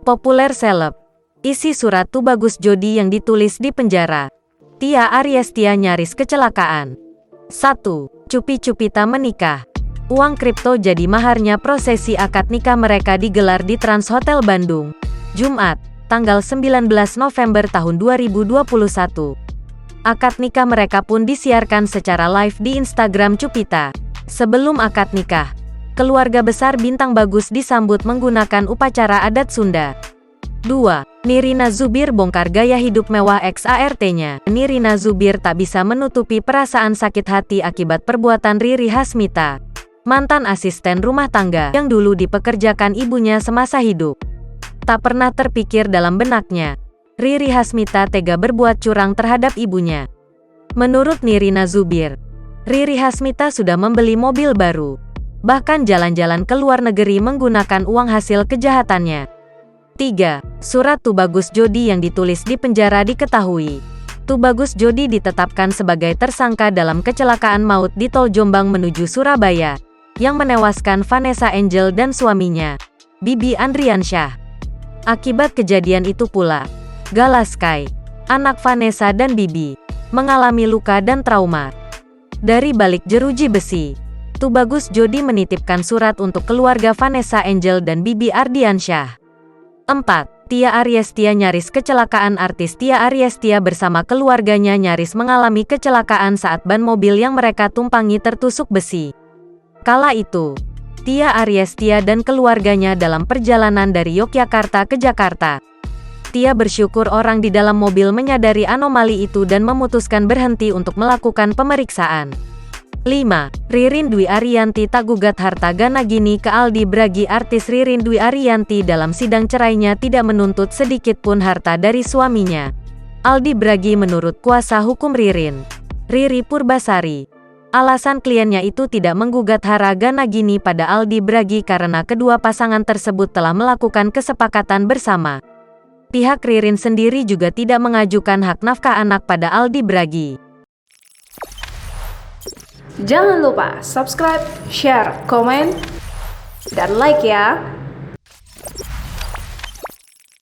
Populer seleb. Isi surat Tubagus Jodi yang ditulis di penjara. Tia Aryestia nyaris kecelakaan. 1. Cupi-Cupita menikah. Uang kripto jadi maharnya prosesi akad nikah mereka digelar di Trans Hotel Bandung, Jumat, tanggal 19 November tahun 2021. Akad nikah mereka pun disiarkan secara live di Instagram Cupita. Sebelum akad nikah, keluarga besar Bintang Bagus disambut menggunakan upacara adat Sunda. 2. Nirina Zubir bongkar gaya hidup mewah ex-ART-nya. Nirina Zubir tak bisa menutupi perasaan sakit hati akibat perbuatan Riri Hasmita, mantan asisten rumah tangga yang dulu dipekerjakan ibunya semasa hidup. Tak pernah terpikir dalam benaknya, Riri Hasmita tega berbuat curang terhadap ibunya. Menurut Nirina Zubir, Riri Hasmita sudah membeli mobil baru, bahkan jalan-jalan ke luar negeri menggunakan uang hasil kejahatannya. 3. Surat Tubagus Jodi yang ditulis di penjara diketahui. Tubagus Jodi ditetapkan sebagai tersangka dalam kecelakaan maut di Tol Jombang menuju Surabaya, yang menewaskan Vanessa Angel dan suaminya, Bibi Andriansyah. Akibat kejadian itu pula, Gala Sky, anak Vanessa dan Bibi, mengalami luka dan trauma. Dari balik jeruji besi, Tubagus Jodi menitipkan surat untuk keluarga Vanessa Angel dan Bibi Ardiansyah. 4. Tia Aryestia nyaris kecelakaan. Artis Tia Aryestia bersama keluarganya nyaris mengalami kecelakaan saat ban mobil yang mereka tumpangi tertusuk besi. Kala itu, Tia Aryestia dan keluarganya dalam perjalanan dari Yogyakarta ke Jakarta. Tia bersyukur orang di dalam mobil menyadari anomali itu dan memutuskan berhenti untuk melakukan pemeriksaan. 5. Ririn Dwi Ariyanti tak gugat harta Gana Gini ke Aldi Bragi. Artis Ririn Dwi Ariyanti dalam sidang cerainya tidak menuntut sedikit pun harta dari suaminya, Aldi Bragi. Menurut kuasa hukum Ririn, Riri Purbasari, alasan kliennya itu tidak menggugat harta Gana Gini pada Aldi Bragi karena kedua pasangan tersebut telah melakukan kesepakatan bersama. Pihak Ririn sendiri juga tidak mengajukan hak nafkah anak pada Aldi Bragi. Jangan lupa subscribe, share, komen, dan like ya!